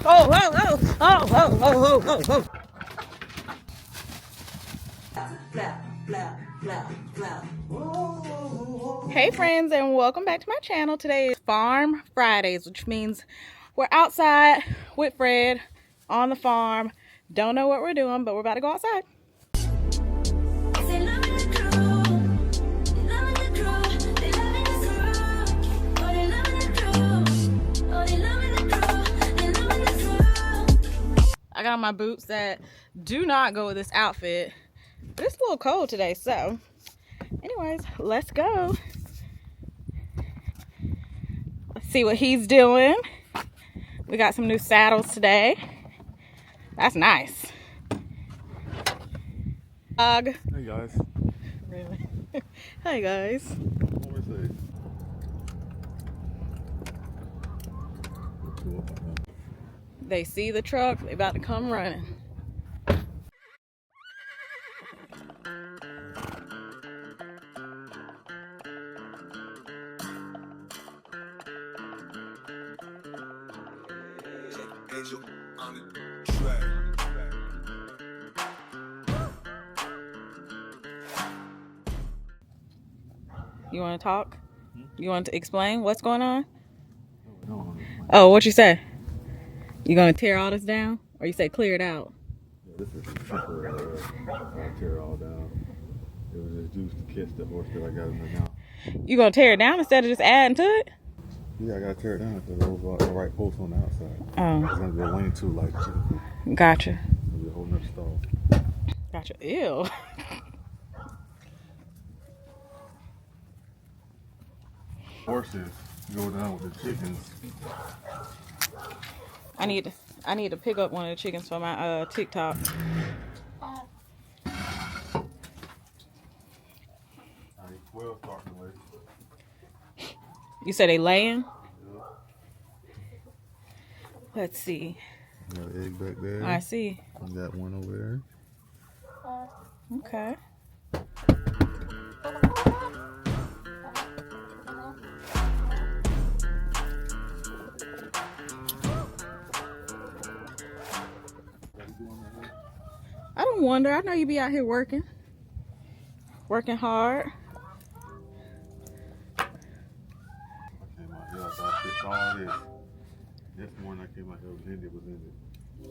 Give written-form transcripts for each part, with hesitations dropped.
Oh, oh, oh, oh, oh, oh, oh, oh, oh. Hey friends, and welcome back to my channel. Today is Farm Fridays, which means we're outside with Fred on the farm. Don't know what we're doing, but we're about to go outside. I got on my boots that do not go with this outfit, but it's a little cold today, so anyways, let's go. Let's see what he's doing. We got some new saddles today. That's nice. Dog. Hey guys. Really? Hi guys. What was it? They see the truck, they about to come running. You want to talk? You want to explain what's going on? Oh, what you say? You gonna tear all this down, or you say clear it out? Yeah, this is temporary. I'll tear it all down. It was just juice to kiss the horse that I got in there now. You gonna tear it down instead of just adding to it? Yeah, I gotta tear it down because there was the right post on the outside. Oh. It's gonna be a lane too, like chicken. Gotcha. It's gonna be a whole nother stall. Gotcha. Ew. Horses go down with the chickens. I need to pick up one of the chickens for my TikTok. You said they laying? Yeah. Let's see. Got an egg back there. I see. I got one over there. Okay. I don't wonder. I know you be out here working hard. I came out here, so I fixed all this. This morning I came out here, Glenda was in it.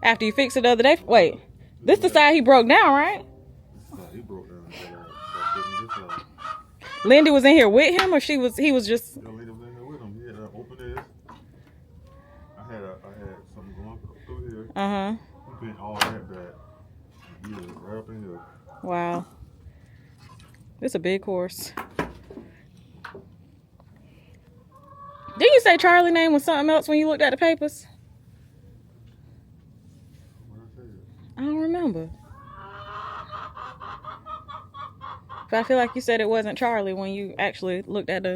After you fixed it the other day? Wait, this the side he broke down, right? This side he broke down. Linda was in here with him, or he was just... No, Linda was in here with him. He had opened this. I had something going through here. Uh-huh. He bent all that back. He was right up in here. Wow. This a big horse. Didn't you say Charlie's name was something else when you looked at the papers? What I said? I don't remember. But I feel like you said it wasn't Charlie when you actually looked at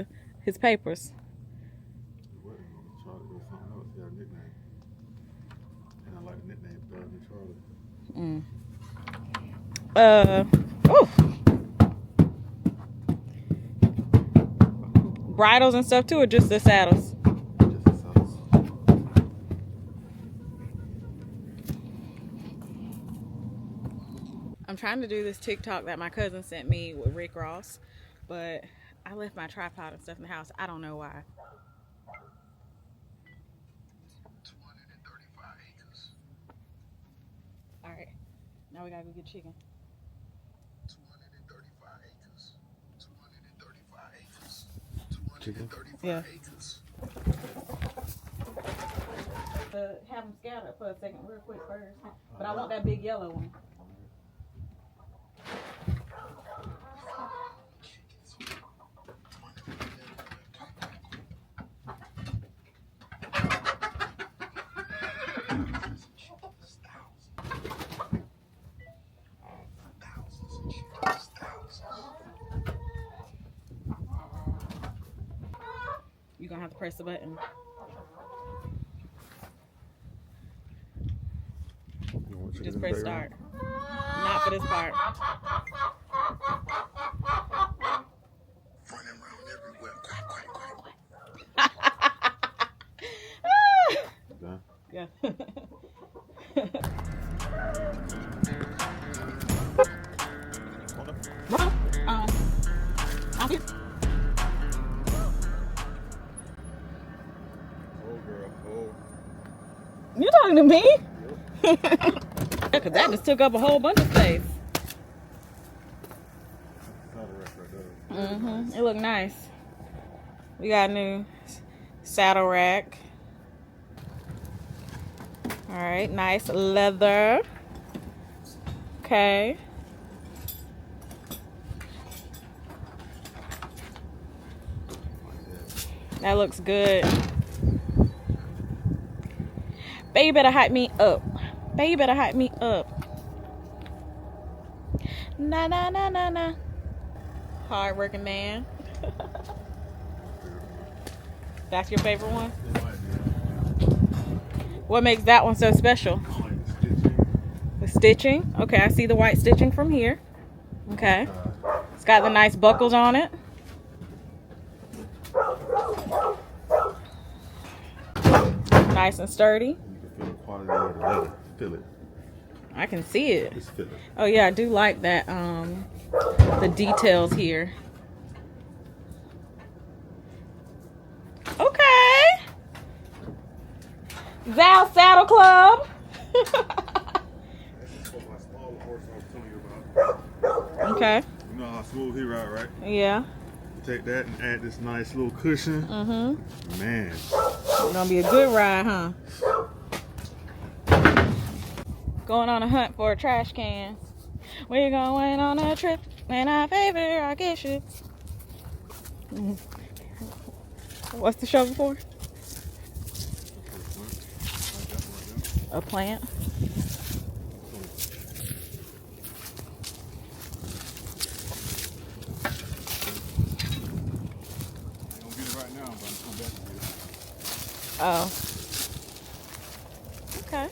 his papers. It wasn't Charlie, it was something else. He had a nickname. And I like the nickname better than Charlie. Bridles and stuff too, or just the saddles? Just the saddles. I'm trying to do this TikTok that my cousin sent me with Rick Ross, but I left my tripod and stuff in the house. I don't know why. 235 acres. All right, now we gotta go get chicken. 235 acres. 235 acres. Chicken? 235 Yeah. acres. Have them scattered for a second real quick first, but I want that big yellow one. You're gonna have to press the button. Just press start. Not for this part. Running around everywhere. Quack, quack, quack. Done? Yeah. Bro, I'll be. Oh, girl. Oh. You talking to me? Because that just took up a whole bunch of space. Saddle rack right there. Mm-hmm. It looked nice. We got a new saddle rack. All right, nice leather. Okay. That looks good. Baby better hype me up. Baby better hype me up. Na na na na na. Hard working man. That's your favorite one? It might What makes that one so special? be. Like stitching. The stitching. Okay, I see the white stitching from here. Okay. It's got the nice buckles on it. Nice and sturdy. You can feel the quality of the leather. Feel it. I can see it. Just feel it. Oh yeah, I do like that. The details here. Okay. Zal Saddle Club. This is for my smaller horse I was telling you about. Okay. You know how smooth he ride, right? Yeah. Take that and add this nice little cushion. Mm-hmm. Man. It's gonna be a good ride, huh? Going on a hunt for a trash can. We're going on a trip and our favorite rocket ship. What's the shovel for? A plant. I don't get it right now, but I'm coming back to you. Oh. Okay.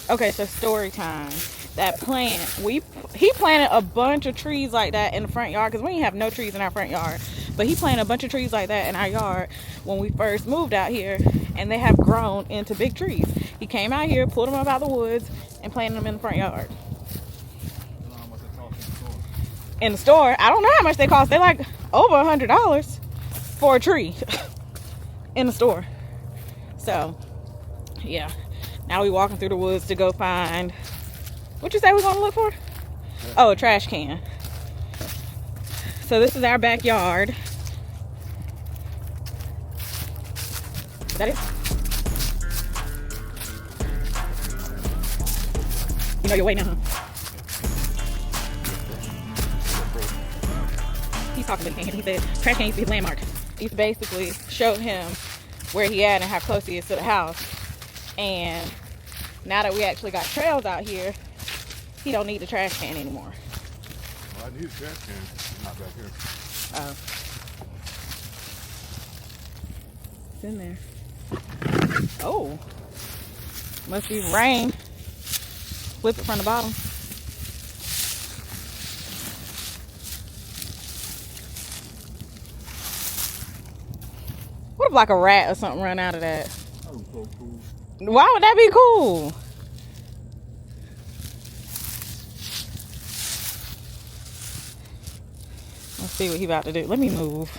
Okay, so story time. That plant, he planted a bunch of trees like that in the front yard because we didn't have no trees in our front yard. But he planted a bunch of trees like that in our yard when we first moved out here, and they have grown into big trees. He came out here, pulled them up out of the woods, and planted them in the front yard. You know how much it costs in the store? In the store, I don't know how much they cost. They're like over $100 for a tree in the store. So, yeah. Now we walking through the woods to go find, what you say we're gonna look for? Oh, a trash can. So this is our backyard. Is that it? You know your way now, huh? He's talking, but he can't hear. He said trash can used to be his landmark. He's basically showed him where he at and how close he is to the house. And now that we actually got trails out here, he don't need the trash can anymore. Well, I need a trash can. Not back here. Oh. It's in there. Oh. Must be rain. Flip it from the bottom. What if like a rat or something run out of that? That was so cool. Why would that be cool? Let's see what he about to do. Let me move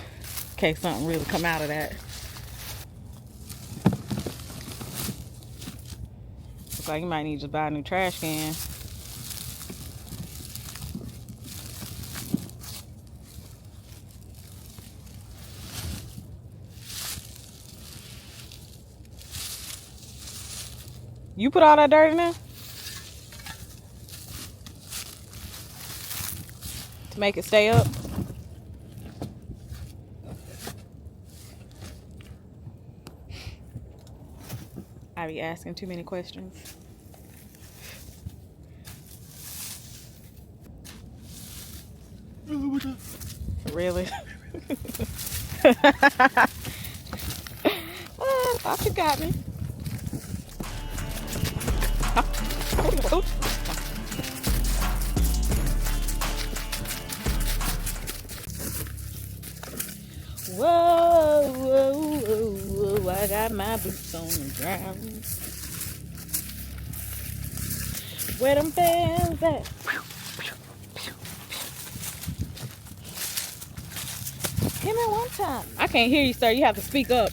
in case something really come out of that. Looks like you might need to buy a new trash can. You put all that dirt in there? To make it stay up? I be asking too many questions. Really? Thought you got me. Whoa, whoa, whoa, I got my boots on the ground. Where them fans at? Give me one time. I can't hear you, sir. You have to speak up.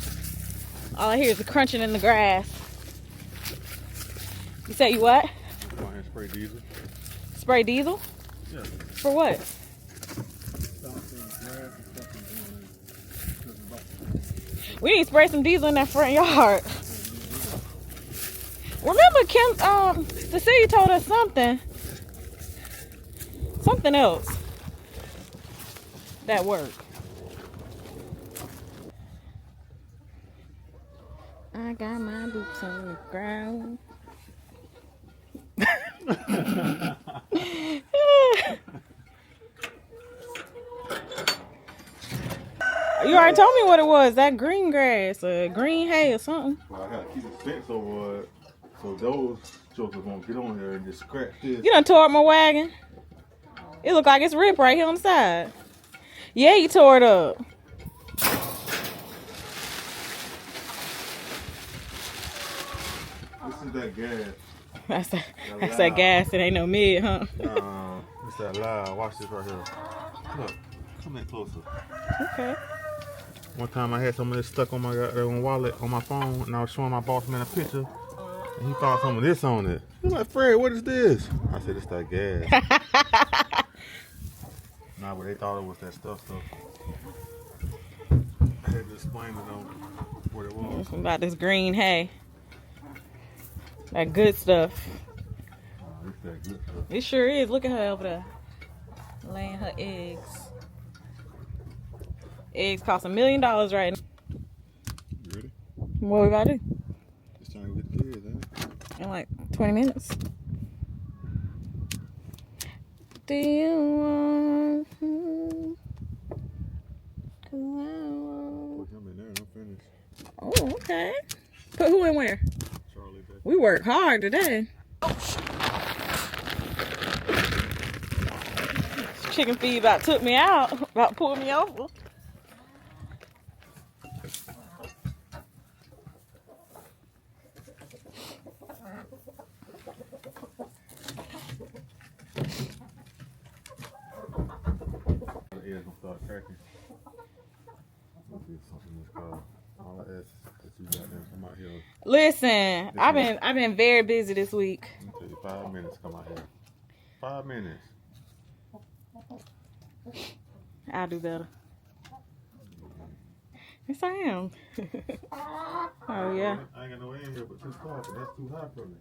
All I hear is the crunching in the grass. You say you what? Go ahead and spray diesel. Spray diesel? Yeah. For what? We need to spray some diesel in that front yard. Remember Kim, the city told us something else that worked. I got my boots on the ground. You already told me what it was. That green grass, green hay or something. Well, I gotta keep the fence over it so those jokers won't get on here and just scratch this. You done tore up my wagon. It look like it's ripped right here on the side. Yeah, you tore it up. This is that gas. That's that gas. It ain't no mid, huh? It's that loud. Watch this right here. Look, come in closer. Okay. One time I had some of this stuck on my goddamn wallet on my phone, and I was showing my boss man a picture, and he found some of this on it. He's like, Fred, what is this? I said, it's that gas. Nah, but they thought it was that stuff, so I had to explain to them what it was. It's about this green hay. That good stuff. It's that good stuff. It sure is. Look at her over there. Laying her eggs. Eggs cost $1 million right now. You ready? What we gotta do? It's time to get the kids, ain't it? In like 20 minutes. Do you want? Cause I want. Put him in there, I'm finished. Oh, okay. Put who in where? Charlie back. We worked hard today. Chicken feed about took me out. About pulled me over. The ears gonna start cracking. Let's get something that's called. All I ask is that you got them come out here. Listen, I've been very busy this week. Let me tell you, 5 minutes, come out here. 5 minutes. I'll do better. Yes, I am. Oh yeah. I ain't got no air in here but 2 spots, but that's too high for me.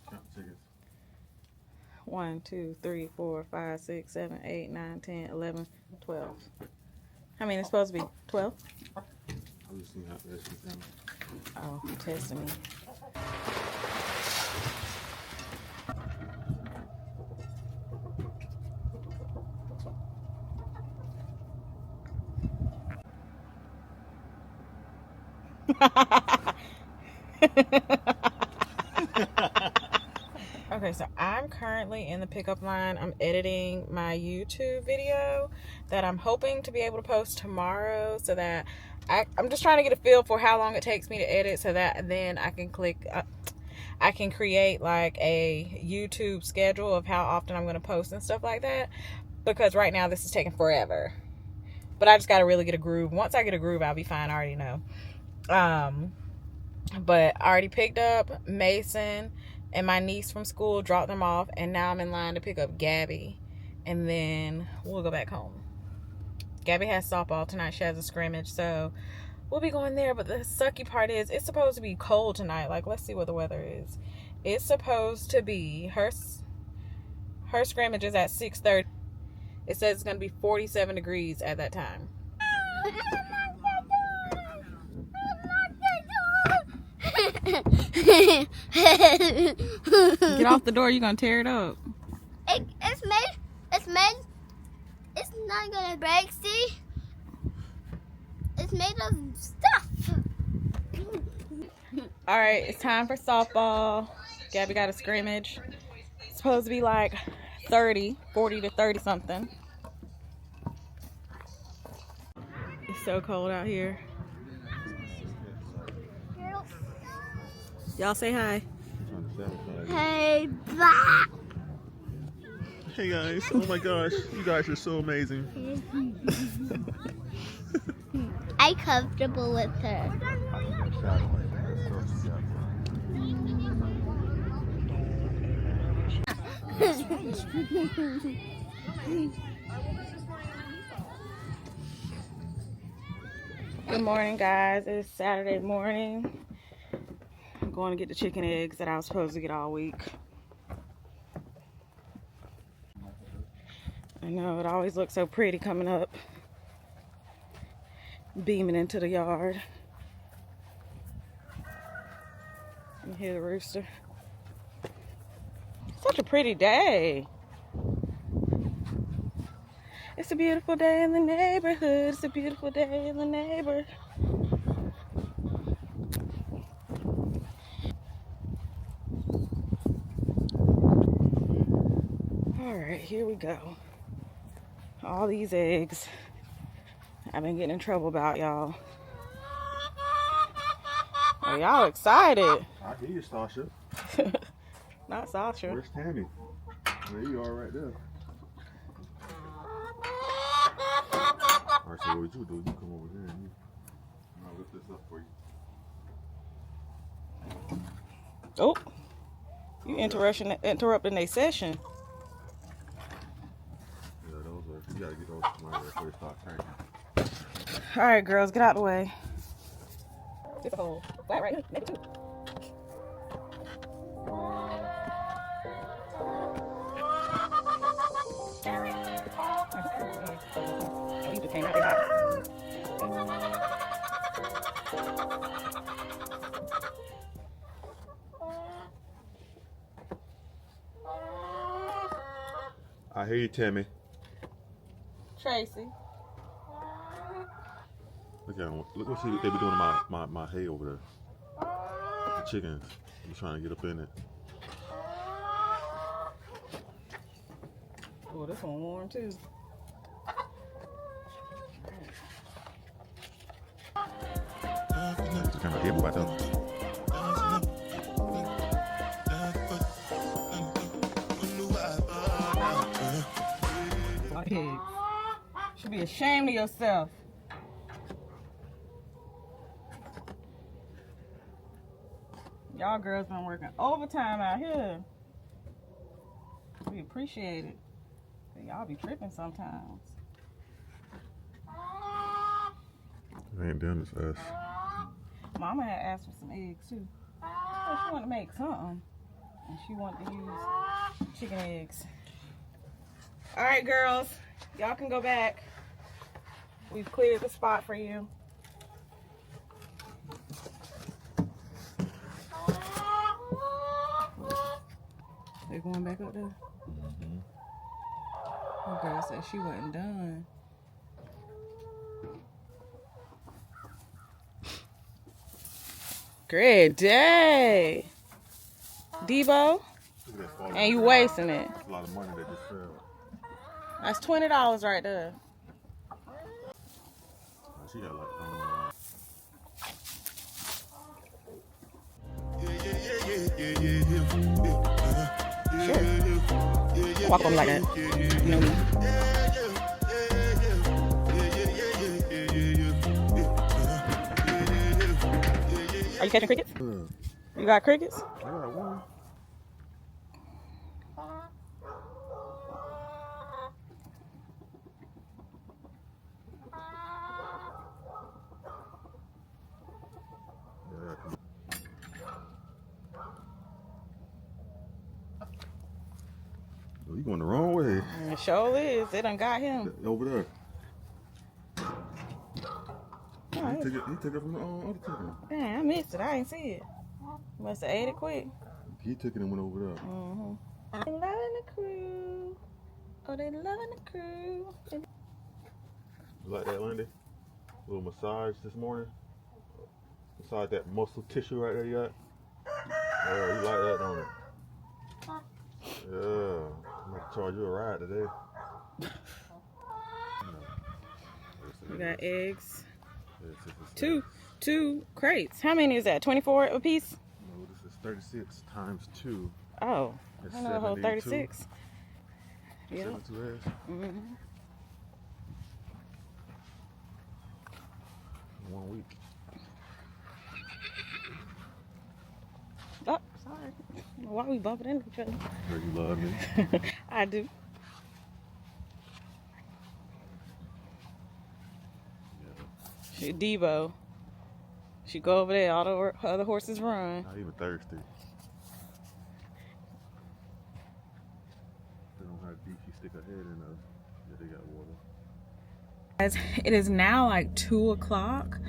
Count the chickens. 1, 2, 3, 4, 5, 6, 7, 8, 9, 10, 11, 12. How many is supposed to be? 12? I just see how fast she's coming. Oh, testing me. Okay, so I'm currently in the pickup line. I'm editing my YouTube video that I'm hoping to be able to post tomorrow, so that I'm just trying to get a feel for how long it takes me to edit, so that then I can I can create like a YouTube schedule of how often I'm going to post and stuff like that, because right now this is taking forever. But I just got to really get a groove. Once I get a groove, I'll be fine. I already know. But I already picked up Mason and my niece from school, dropped them off, and now I'm in line to pick up Gabby, and then we'll go back home. Gabby has softball tonight. She has a scrimmage, so we'll be going there. But the sucky part is it's supposed to be cold tonight. Like, let's see what the weather is. It's supposed to be, her scrimmage is at 6:30. It says it's going to be 47 degrees at that time. Get off the door, you're gonna tear it up. It's not gonna break, see? It's made of stuff. Alright, it's time for softball. Gabby got a scrimmage. supposed to be like 40 to 30 something. It's so cold out here. Y'all say hi. Hey, bye. Hey guys, oh my gosh, you guys are so amazing. I'm comfortable with her. Good morning, guys. It's Saturday morning. I'm going to get the chicken eggs that I was supposed to get all week. I know, it always looks so pretty coming up, beaming into the yard. You hear the rooster. Such a pretty day. It's a beautiful day in the neighborhood. It's a beautiful day in the neighborhood. All right, here we go. All these eggs I've been getting in trouble about, y'all. Are y'all excited? I hear you, Sasha. Not Sasha. Where's Tammy? There you are right there. Alright, so what you do, you come over here and I'll lift this up for you. Oh, you interrupting their session. Yeah, those are, you gotta get those right before they start cranking. All right, girls, get out of the way. It's a hole. Flat right now. Maybe two. Oh, you just came out there hot. I hear you, Tammy. Tracy. Look at them. Look what they be doing to my hay over there. The chickens. I'm trying to get up in it. Oh, this one warm too. It's kind of heavy about that. Pigs. Should be ashamed of yourself. Y'all girls been working overtime out here. We appreciate it. But y'all be tripping sometimes. They ain't done this us. Mama had asked for some eggs too. So she wanted to make something. And she wanted to use chicken eggs. Alright, girls. Y'all can go back. We've cleared the spot for you. They're going back up there? Mm-hmm. Oh, girl said she wasn't done. Great day. Debo? And you wasting it. That's a lot of money that just fell. That's $20 right there. She got like Sure. Walk on me like that. You know me. Are you catching crickets? You got crickets? I got one. Oh, you going the wrong way. It sure is. They done got him. Over there. Oh, He took it from the other chicken. Damn, I missed it. I ain't see it. Must have ate it quick. He took it and went over there. Mm-hmm. They loving the crew. Oh, they loving the crew. You like that, Lindy? A little massage this morning. Massage that muscle tissue right there you got. Yeah, you like that, don't it? Yeah. Charge you a ride today. We got eggs. Yes, Two crates. How many is that? 24 a piece? No, this is 36 times 2. Oh, It's I know a whole 36. Yeah. 72 eggs. Mm-hmm. 1 week. Oh, sorry. Why we bumping into each other? Because you love me. I do. She Devo. She go over there. All the other horses run. Not even thirsty. They don't know how deep she stick her head in us. Yeah, they got water. Guys, it is now like 2 o'clock.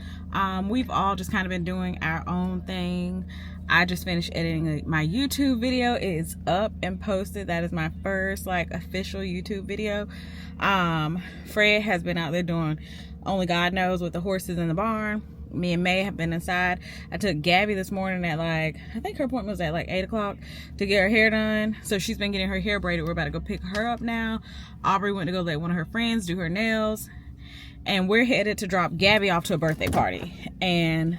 We've all just kind of been doing our own thing. I just finished editing my YouTube video. It is up and posted. That is my first like official YouTube video. Fred has been out there doing only God knows with the horses in the barn. Me and May have been inside. I took Gabby this morning at like, I think her appointment was at like 8 o'clock to get her hair done. So she's been getting her hair braided. We're about to go pick her up now. Aubrey went to go let one of her friends do her nails. And we're headed to drop Gabby off to a birthday party. And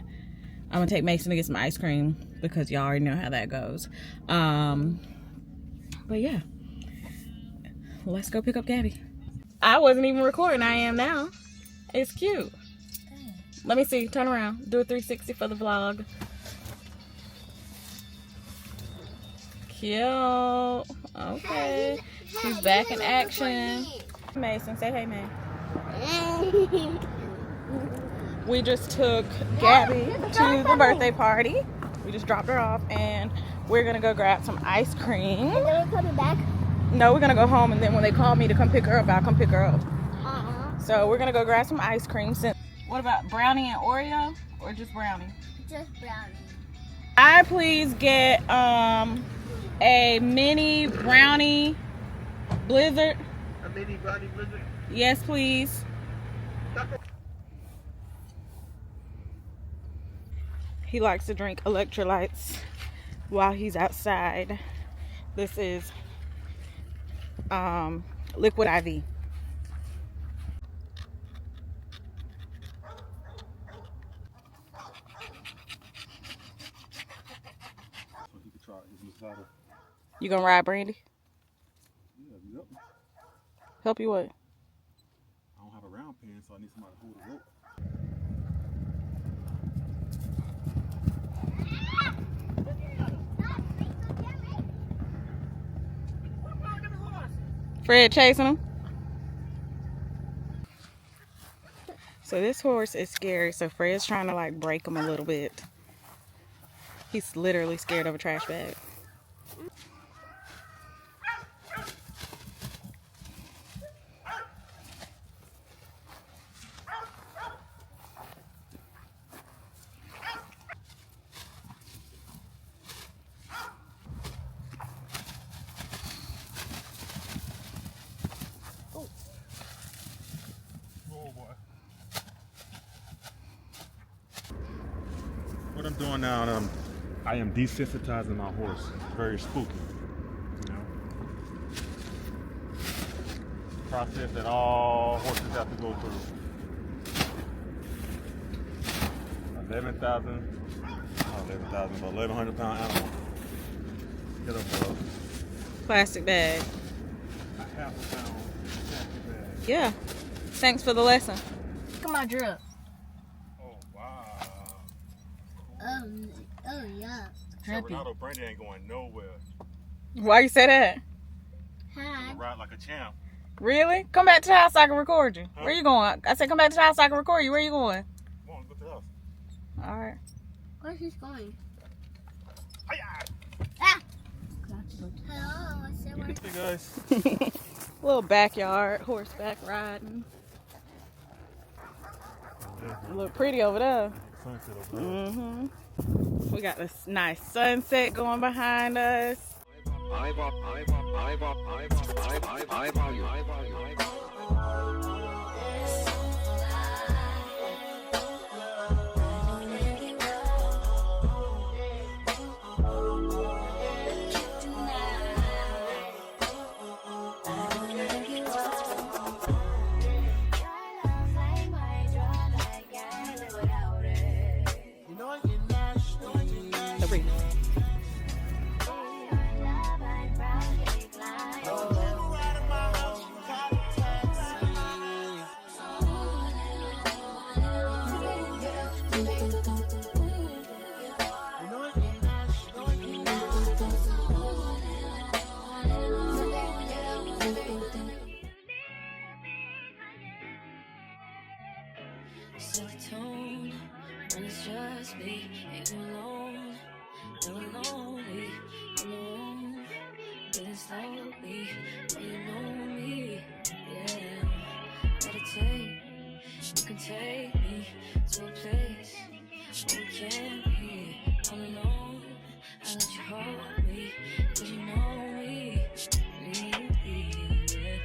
I'm gonna take Mason to get some ice cream because y'all already know how that goes. But yeah, let's go pick up Gabby. I wasn't even recording. I am now. It's cute. Let me see. Turn around. Do a 360 for the vlog. Cute. Okay. She's back in action. Mason, say hey, man. We just took Gabby to the birthday party. We just dropped her off and we're gonna go grab some ice cream. And then we're coming back? No, we're gonna go home and then when they call me to come pick her up, I'll come pick her up. Uh-huh. So we're gonna go grab some ice cream. What about brownie and Oreo or just brownie? Just brownie. I please get a mini brownie blizzard. A mini brownie blizzard. Yes, please. He likes to drink electrolytes while he's outside. This is liquid IV. You gonna ride Brandy? Yeah, yep. Help you what? I don't have a round pen, so I need somebody to hold the rope. Fred chasing him. So this horse is scary, so Fred's trying to like break him a little bit. He's literally scared of a trash bag. What I'm doing now, I am desensitizing my horse. It's very spooky, you know. Process that all horses have to go through. 1,100 pound animal. Get up, bro. Plastic bag. A half a pound plastic bag. Yeah. Thanks for the lesson. Look at my drip. Oh, wow. Oh yeah. Ronaldo Brandy ain't going nowhere. Why you say that? Hi. Ride like a champ. Really? Come back to the house so I can record you. Huh? Where you going? I said come back to the house so I can record you. Where you going? Come on, go to the house. All right. Where's he going? Hi-ya! Ah! Hello, I said where? Hey guys. Little backyard horseback riding. Look pretty over there. Sunset over there. Mm-hmm. We got this nice sunset going behind us. slowly, you know me, yeah. Meditate, you can take me to a place where we can't be all alone. I let you hold me, 'cause you know me, yeah.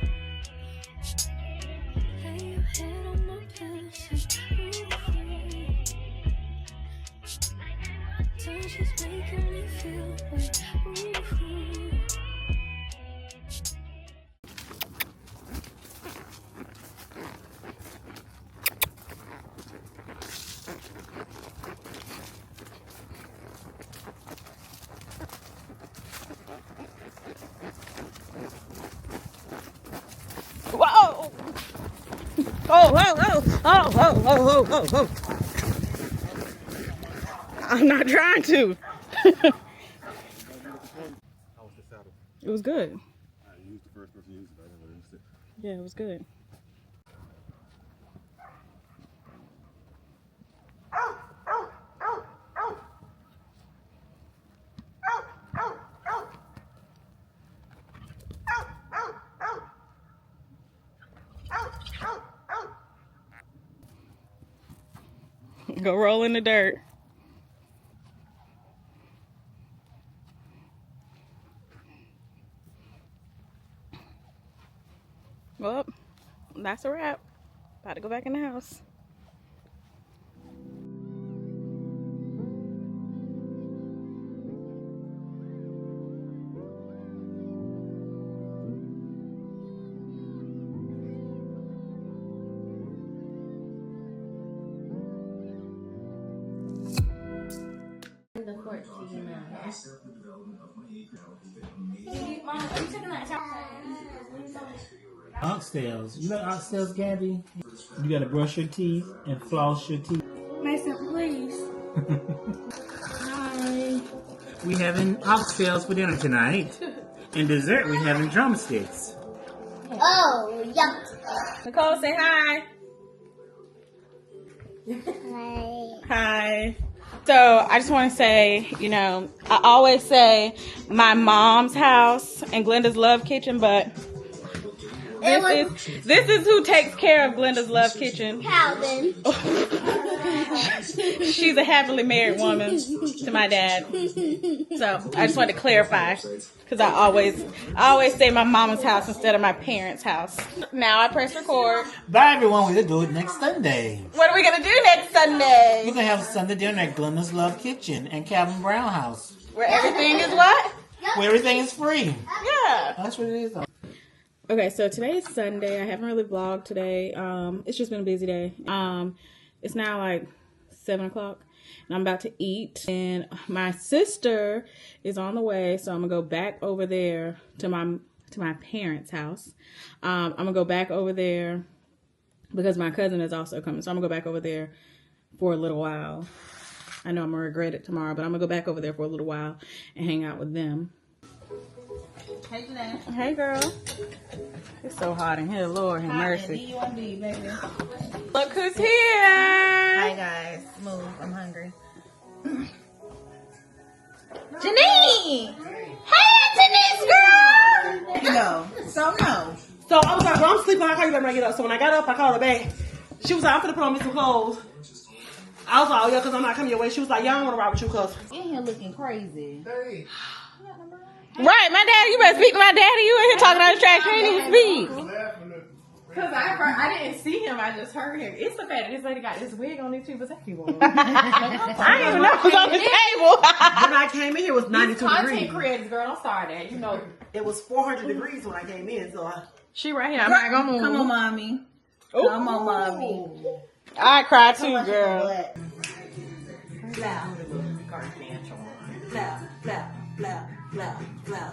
Lay your head on my pillow, ooh. Touch is making me feel like, ooh. Whoa! Oh, whoa, whoa, oh, whoa, whoa, whoa, whoa, whoa. I'm not trying to. How was the saddle? It was good. I used the first person to use it. I never used it. Yeah, it was good. Go roll in the dirt. Well, that's a wrap. About to go back in the house. Oxtails. You like oxtails, Gabby? You gotta brush your teeth and floss your teeth. Mason, please. Hi. We having oxtails for dinner tonight. And dessert, we having drumsticks. Oh, yuck. Nicole, say hi. Hi. Hi. So I just want to say, you know, I always say my mom's house and Glenda's love kitchen, but this is who takes care of Glenda's love kitchen. Calvin. She's a happily married woman to my dad. So I just wanted to clarify because I always say my mama's house instead of my parents' house. Now I press record. Bye everyone, we'll do it next Sunday. What are we gonna do next Sunday? We're gonna have Sunday dinner at Glenda's Love Kitchen and Calvin Brown House. Where everything is what? Where everything is free. Yeah. That's what it is. Okay, so today is Sunday. I haven't really vlogged today. It's just been a busy day. It's now like 7 o'clock and I'm about to eat. And my sister is on the way, so I'm gonna go back over there to my parents' house. I'm gonna go back over there because my cousin is also coming. So I'm gonna go back over there for a little while. I know I'm gonna regret it tomorrow, but I'm gonna go back over there for a little while and hang out with them. Hey, Glenda. Hey, girl. It's so hot in here. Lord have mercy. D-U-M-B, baby. Look who's here. Hi, guys. Move. I'm hungry. Janine! Hey, Denise, girl! No. So, no. So I was like, well, I'm sleeping. I call you back when I get up. So when I got up, I called her back. She was like, I'm finna put on me some clothes. I was like, oh, yeah, because I'm not coming your way. She was like, yeah, I don't want to ride with you, cuz. You in here looking crazy. Right, my daddy. You better speak to my daddy. You in here talking all this trash. You ain't even speak. Because I didn't see him, I just heard him. It's the fact that this lady got this wig on these people's table. I didn't even know it was on the table. When I came in here, it was 92 Content degrees. creators, girl, I'm sorry that, you know. It was 400 degrees when I came in, so She right here. I'm not gonna move. Come on, mommy. Ooh. Come on, mommy. I cry too, girl. Blah. Blah, blah, blah, blah, blah.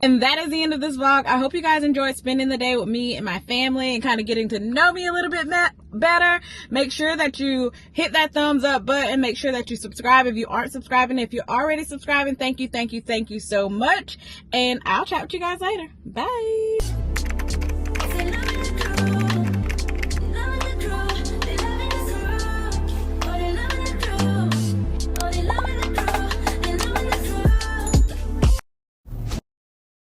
And that is the end of this vlog. I hope you guys enjoyed spending the day with me and my family and kind of getting to know me a little bit better. Make sure that you hit that thumbs up button. Make sure that you subscribe if you aren't subscribing. If you're already subscribing, thank you so much. And I'll chat with you guys later. Bye.